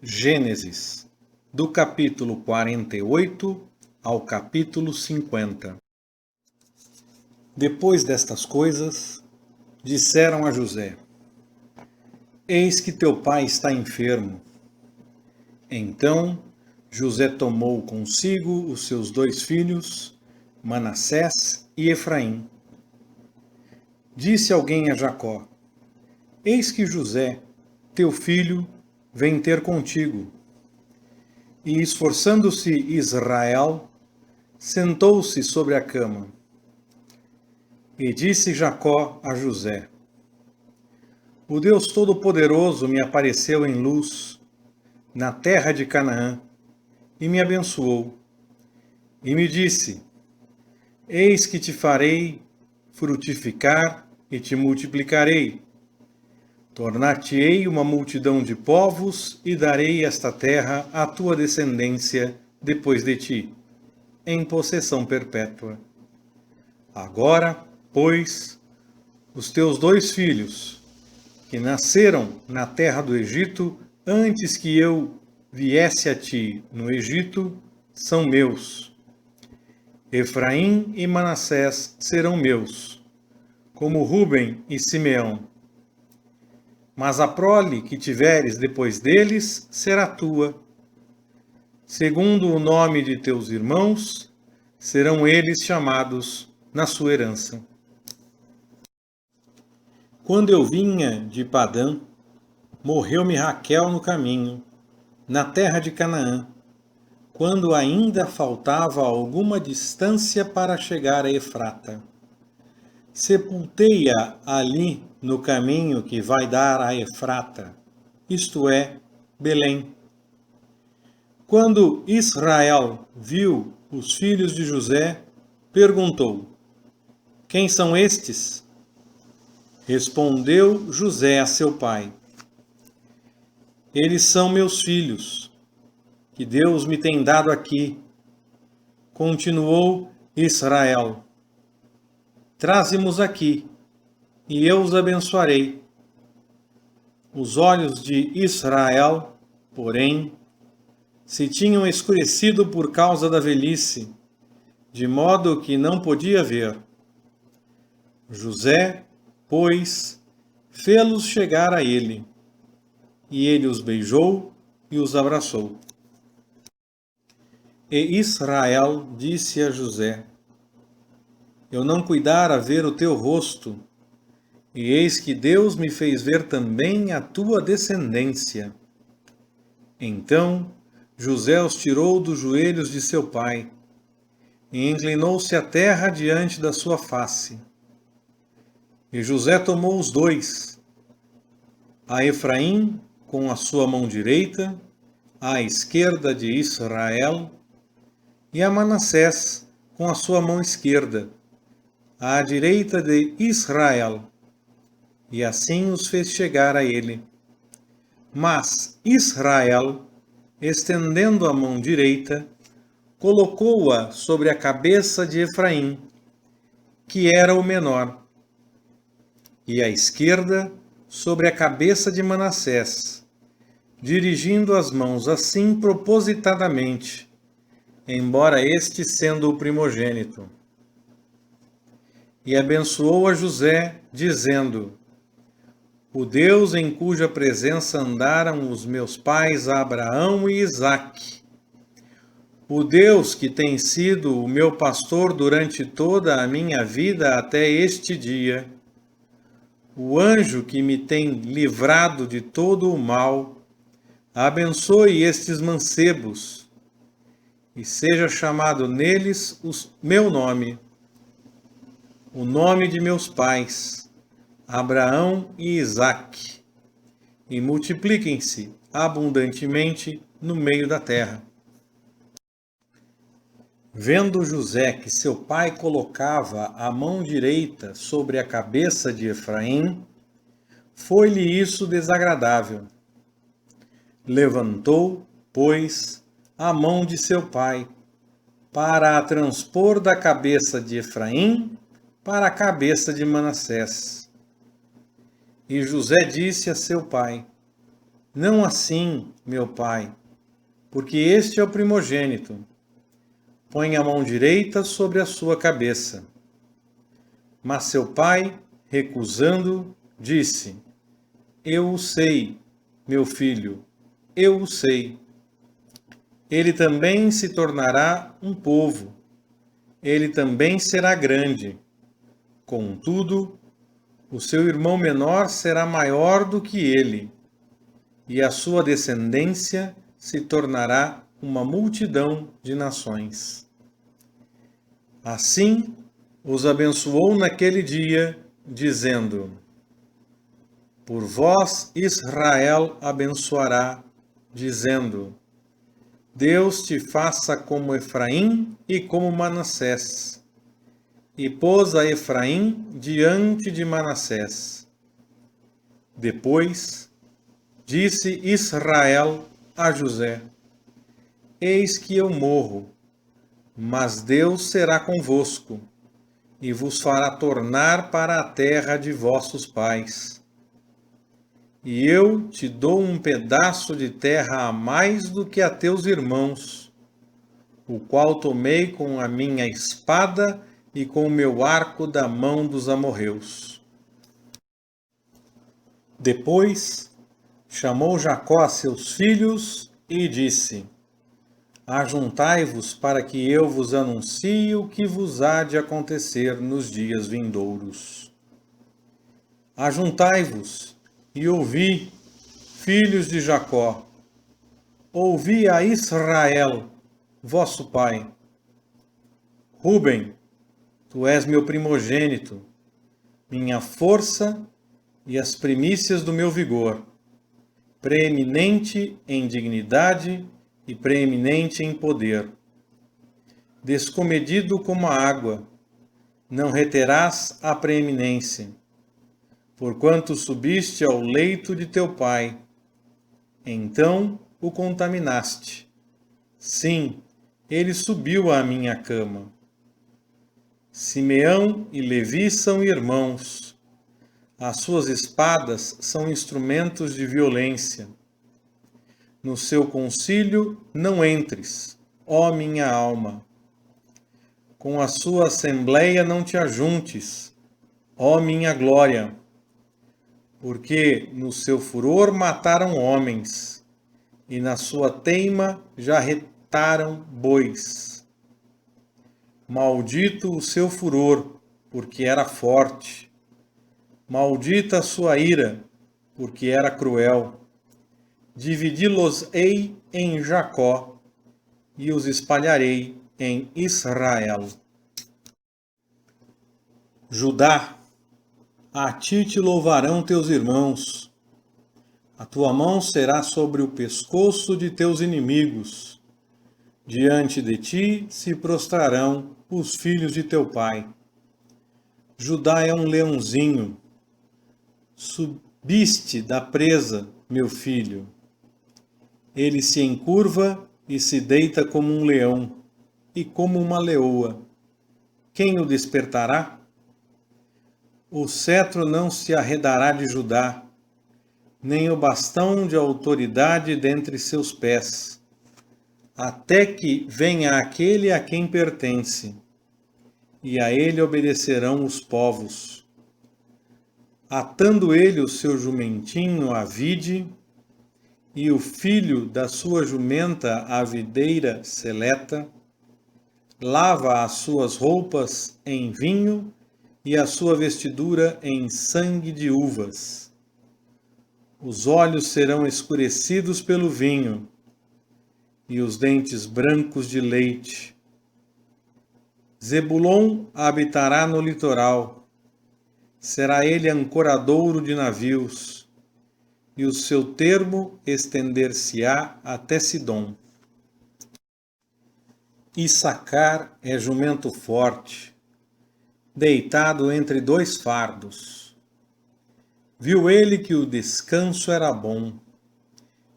Gênesis, do capítulo 48 ao capítulo 50. Depois destas coisas, disseram a José: Eis que teu pai está enfermo. Então José tomou consigo os seus 2 filhos, Manassés e Efraim. Disse alguém a Jacó: Eis que José, teu filho, vem ter contigo. E esforçando-se Israel, sentou-se sobre a cama. E disse Jacó a José: O Deus Todo-Poderoso me apareceu em luz, na terra de Canaã, e me abençoou. E me disse: Eis que te farei frutificar e te multiplicarei. Tornar-te-ei uma multidão de povos e darei esta terra à tua descendência depois de ti, em possessão perpétua. Agora, pois, os teus 2 filhos, que nasceram na terra do Egito antes que eu viesse a ti no Egito, são meus. Efraim e Manassés serão meus, como Ruben e Simeão. Mas a prole que tiveres depois deles será tua. Segundo o nome de teus irmãos, serão eles chamados na sua herança. Quando eu vinha de Padã, morreu-me Raquel no caminho, na terra de Canaã, quando ainda faltava alguma distância para chegar a Efrata. Sepultei-a ali no caminho que vai dar a Efrata, isto é, Belém. Quando Israel viu os filhos de José, perguntou: Quem são estes? Respondeu José a seu pai: Eles são meus filhos, que Deus me tem dado aqui. Continuou Israel: Traze-mos aqui, e eu os abençoarei. Os olhos de Israel, porém, se tinham escurecido por causa da velhice, de modo que não podia ver. José, pois, fê-los chegar a ele, e ele os beijou e os abraçou. E Israel disse a José: Eu não cuidara ver o teu rosto, e eis que Deus me fez ver também a tua descendência. Então José os tirou dos joelhos de seu pai, e inclinou-se à terra diante da sua face. E José tomou os 2, a Efraim com a sua mão direita, à esquerda de Israel, e a Manassés com a sua mão esquerda, à direita de Israel, e assim os fez chegar a ele. Mas Israel, estendendo a mão direita, colocou-a sobre a cabeça de Efraim, que era o menor, e a esquerda sobre a cabeça de Manassés, dirigindo as mãos assim propositadamente, embora este sendo o primogênito. E abençoou a José, dizendo: O Deus em cuja presença andaram os meus pais Abraão e Isaque, o Deus que tem sido o meu pastor durante toda a minha vida até este dia, o anjo que me tem livrado de todo o mal, abençoe estes mancebos, e seja chamado neles o meu nome, o nome de meus pais, Abraão e Isaque, e multipliquem-se abundantemente no meio da terra. Vendo José que seu pai colocava a mão direita sobre a cabeça de Efraim, foi-lhe isso desagradável. Levantou, pois, a mão de seu pai, para a transpor da cabeça de Efraim para a cabeça de Manassés. E José disse a seu pai: Não assim, meu pai, porque este é o primogênito. Põe a mão direita sobre a sua cabeça. Mas seu pai, recusando, disse: Eu o sei, meu filho, eu o sei. Ele também se tornará um povo, ele também será grande. Contudo, o seu irmão menor será maior do que ele, e a sua descendência se tornará uma multidão de nações. Assim, os abençoou naquele dia, dizendo: Por vós Israel abençoará, dizendo: Deus te faça como Efraim e como Manassés. E pôs a Efraim diante de Manassés. Depois, disse Israel a José: Eis que eu morro, mas Deus será convosco, e vos fará tornar para a terra de vossos pais. E eu te dou um pedaço de terra a mais do que a teus irmãos, o qual tomei com a minha espada e com o meu arco da mão dos amorreus. Depois chamou Jacó a seus filhos e disse: Ajuntai-vos para que eu vos anuncie o que vos há de acontecer nos dias vindouros. Ajuntai-vos e ouvi, filhos de Jacó, ouvi a Israel, vosso pai. Ruben, tu és meu primogênito, minha força e as primícias do meu vigor, preeminente em dignidade e preeminente em poder. Descomedido como a água, não reterás a preeminência, porquanto subiste ao leito de teu pai. Então o contaminaste. Sim, ele subiu à minha cama. Simeão e Levi são irmãos. As suas espadas são instrumentos de violência. No seu concílio não entres, ó minha alma. Com a sua assembleia não te ajuntes, ó minha glória. Porque no seu furor mataram homens, e na sua teima já retaram bois. Maldito o seu furor, porque era forte. Maldita a sua ira, porque era cruel. Dividi-los-ei em Jacó, e os espalharei em Israel. Judá, a ti te louvarão teus irmãos. A tua mão será sobre o pescoço de teus inimigos. Diante de ti se prostrarão os filhos de teu pai. Judá é um leãozinho. Subiste da presa, meu filho. Ele se encurva e se deita como um leão e como uma leoa. Quem o despertará? O cetro não se arredará de Judá, nem o bastão de autoridade dentre seus pés, até que venha aquele a quem pertence, e a ele obedecerão os povos. Atando ele o seu jumentinho à vide, e o filho da sua jumenta à videira seleta, lava as suas roupas em vinho e a sua vestidura em sangue de uvas. Os olhos serão escurecidos pelo vinho, e os dentes brancos de leite. Zebulon habitará no litoral, será ele ancoradouro de navios, e o seu termo estender-se-á até Sidom. Issacar é jumento forte, deitado entre dois fardos. Viu ele que o descanso era bom,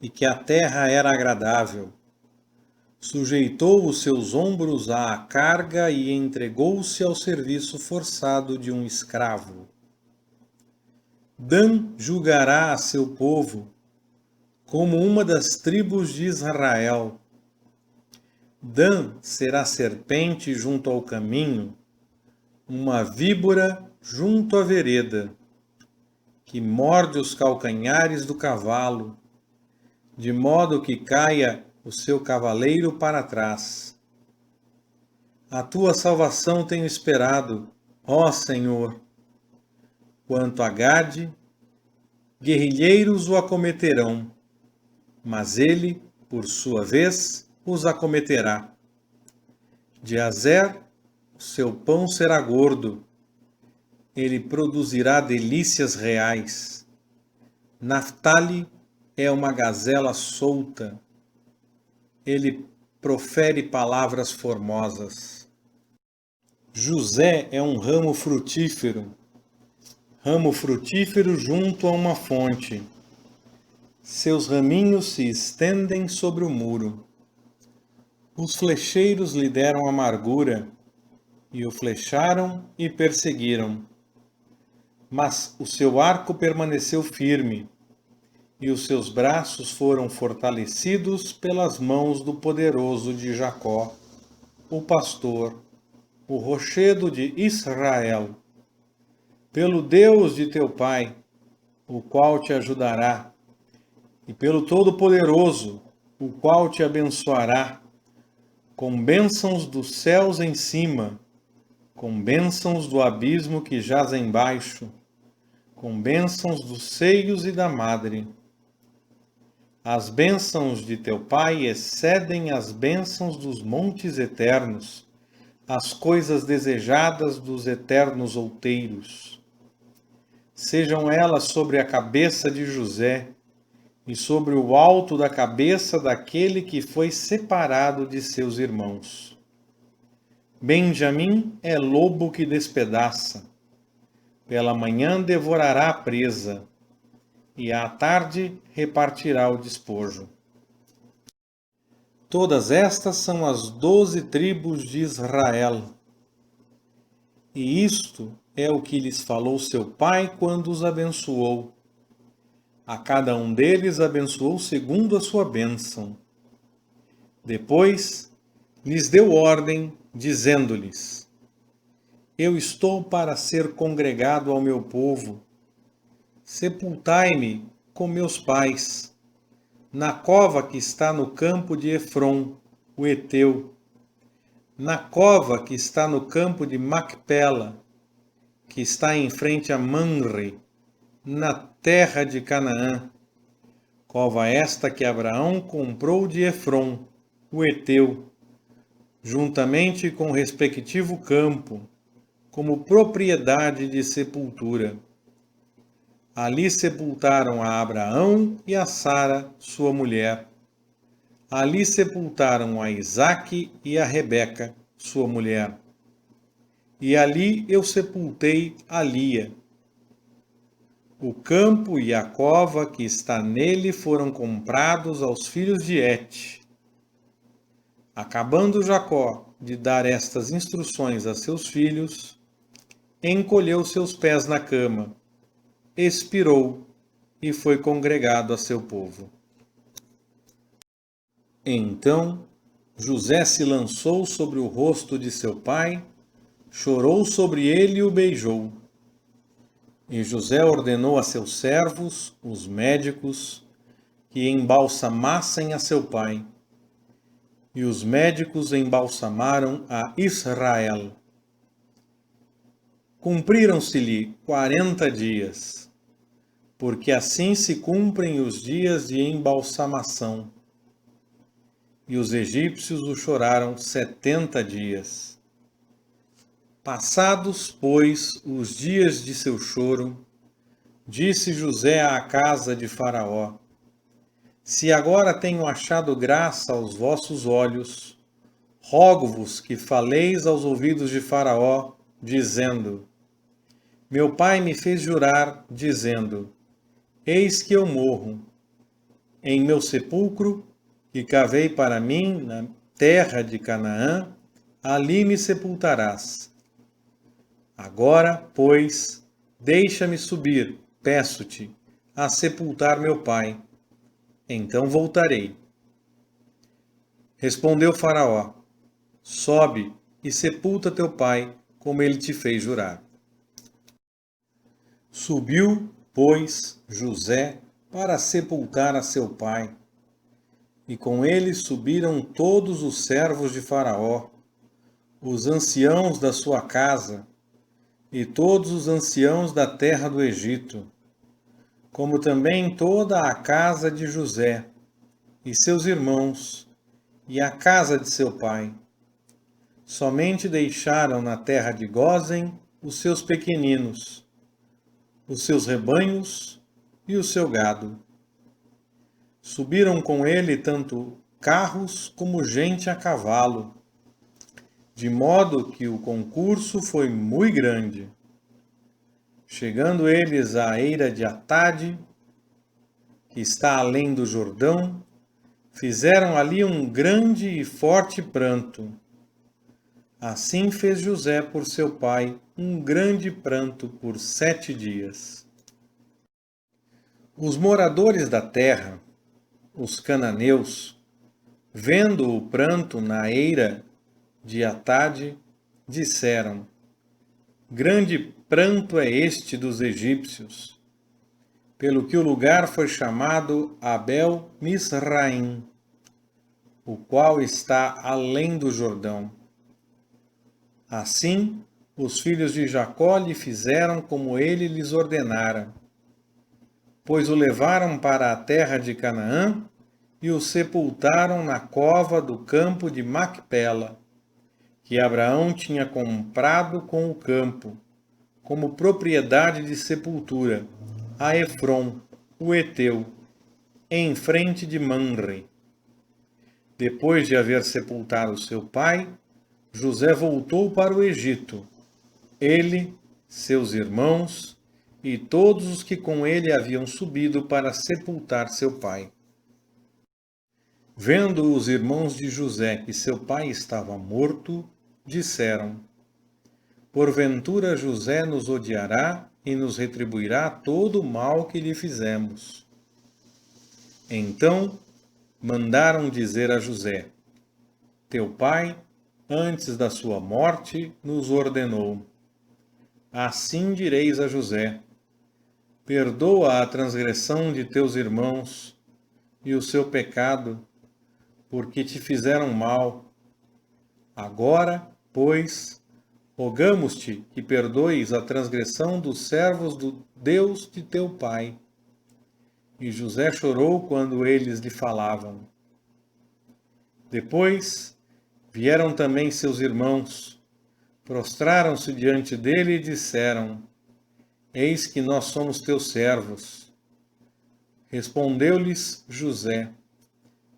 e que a terra era agradável. Sujeitou os seus ombros à carga e entregou-se ao serviço forçado de um escravo. Dan julgará a seu povo, como uma das tribos de Israel. Dan será serpente junto ao caminho, uma víbora junto à vereda, que morde os calcanhares do cavalo, de modo que caia o seu cavaleiro para trás. A tua salvação tenho esperado, ó Senhor. Quanto a Gade, guerrilheiros o acometerão, mas ele, por sua vez, os acometerá. De Azer, o seu pão será gordo, ele produzirá delícias reais. Naftali é uma gazela solta, ele profere palavras formosas. José é um ramo frutífero junto a uma fonte. Seus raminhos se estendem sobre o muro. Os flecheiros lhe deram amargura, e o flecharam e perseguiram. Mas o seu arco permaneceu firme, e os seus braços foram fortalecidos pelas mãos do poderoso de Jacó, o pastor, o rochedo de Israel. Pelo Deus de teu pai, o qual te ajudará, e pelo Todo-Poderoso, o qual te abençoará, com bênçãos dos céus em cima, com bênçãos do abismo que jaz embaixo, com bênçãos dos seios e da madre. As bênçãos de teu pai excedem as bênçãos dos montes eternos, as coisas desejadas dos eternos outeiros. Sejam elas sobre a cabeça de José, e sobre o alto da cabeça daquele que foi separado de seus irmãos. Benjamim é lobo que despedaça, pela manhã devorará a presa, e à tarde repartirá o despojo. Todas estas são as 12 tribos de Israel. E isto é o que lhes falou seu pai quando os abençoou. A cada um deles abençoou segundo a sua bênção. Depois lhes deu ordem, dizendo-lhes: Eu estou para ser congregado ao meu povo. Sepultai-me com meus pais, na cova que está no campo de Efron, o Heteu, na cova que está no campo de Macpela, que está em frente a Manre, na terra de Canaã, cova esta que Abraão comprou de Efron, o Heteu, juntamente com o respectivo campo, como propriedade de sepultura. Ali sepultaram a Abraão e a Sara, sua mulher. Ali sepultaram a Isaque e a Rebeca, sua mulher. E ali eu sepultei a Lia. O campo e a cova que está nele foram comprados aos filhos de Et. Acabando Jacó de dar estas instruções a seus filhos, encolheu seus pés na cama, expirou e foi congregado a seu povo. Então José se lançou sobre o rosto de seu pai, chorou sobre ele e o beijou. E José ordenou a seus servos, os médicos, que embalsamassem a seu pai. E os médicos embalsamaram a Israel. Cumpriram-se-lhe 40 dias, porque assim se cumprem os dias de embalsamação. E os egípcios o choraram 70 dias. Passados, pois, os dias de seu choro, disse José à casa de Faraó: Se agora tenho achado graça aos vossos olhos, rogo-vos que faleis aos ouvidos de Faraó, dizendo: Meu pai me fez jurar, dizendo: Eis que eu morro. Em meu sepulcro, que cavei para mim na terra de Canaã, ali me sepultarás. Agora, pois, deixa-me subir, peço-te, a sepultar meu pai. então voltarei. Respondeu Faraó: sobe e sepulta teu pai, como ele te fez jurar. Subiu, pois, José para sepultar a seu pai. E com ele subiram todos os servos de Faraó, os anciãos da sua casa, e todos os anciãos da terra do Egito, como também toda a casa de José, e seus irmãos, e a casa de seu pai. Somente deixaram na terra de Gósen os seus pequeninos, os seus rebanhos e o seu gado. Subiram com ele tanto carros como gente a cavalo, de modo que o concurso foi muito grande. Chegando eles à eira de Atade, que está além do Jordão, fizeram ali um grande e forte pranto. Assim fez José por seu pai um grande pranto por 7 dias. Os moradores da terra, os cananeus, vendo o pranto na eira de Atade, disseram: grande pranto é este dos egípcios, pelo que o lugar foi chamado Abel Misraim, o qual está além do Jordão. Assim, os filhos de Jacó lhe fizeram como ele lhes ordenara, pois o levaram para a terra de Canaã e o sepultaram na cova do campo de Macpela, que Abraão tinha comprado com o campo, como propriedade de sepultura, a Efron, o heteu, em frente de Manre. Depois de haver sepultado seu pai, José voltou para o Egito, ele, seus irmãos e todos os que com ele haviam subido para sepultar seu pai. Vendo os irmãos de José que seu pai estava morto, disseram: porventura José nos odiará e nos retribuirá todo o mal que lhe fizemos. Então mandaram dizer a José: teu pai, antes da sua morte, nos ordenou: assim direis a José: perdoa a transgressão de teus irmãos e o seu pecado, porque te fizeram mal. Agora, pois, rogamos-te que perdoes a transgressão dos servos do Deus de teu pai. E José chorou quando eles lhe falavam. Depois vieram também seus irmãos, prostraram-se diante dele e disseram: eis que nós somos teus servos. Respondeu-lhes José: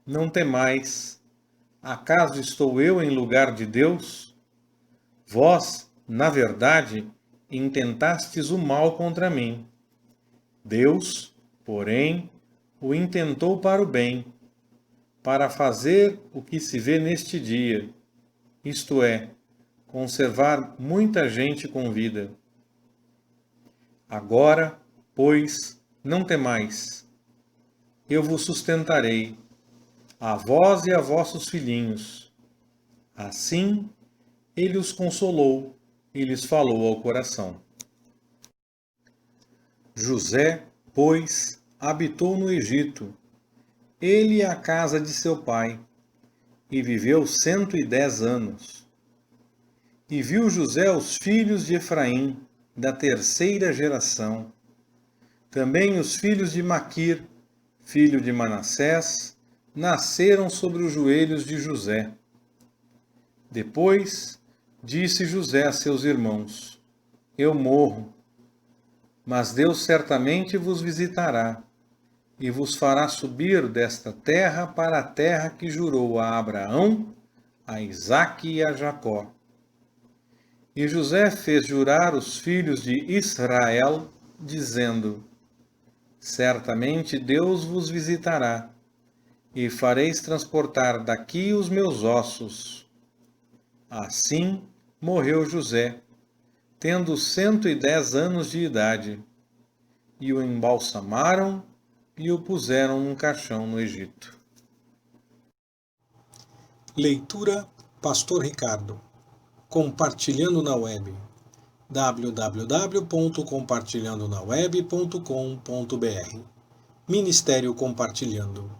não temais, acaso estou eu em lugar de Deus? Vós, na verdade, intentastes o mal contra mim. Deus, porém, o intentou para o bem, para fazer o que se vê neste dia, isto é, conservar muita gente com vida. Agora, pois, não temais, eu vos sustentarei, a vós e a vossos filhinhos. Assim, ele os consolou e lhes falou ao coração. José, pois, habitou no Egito, ele e a casa de seu pai, e viveu 110 anos. E viu José os filhos de Efraim, da terceira geração. Também os filhos de Maquir, filho de Manassés, nasceram sobre os joelhos de José. Depois disse José a seus irmãos: eu morro, mas Deus certamente vos visitará e vos fará subir desta terra para a terra que jurou a Abraão, a Isaque e a Jacó. E José fez jurar os filhos de Israel, dizendo: certamente Deus vos visitará, e fareis transportar daqui os meus ossos. Assim morreu José, tendo 110 anos de idade, e o embalsamaram e o puseram num caixão no Egito. Leitura Pastor Ricardo. Compartilhando na web. www.compartilhandonaweb.com.br Ministério Compartilhando.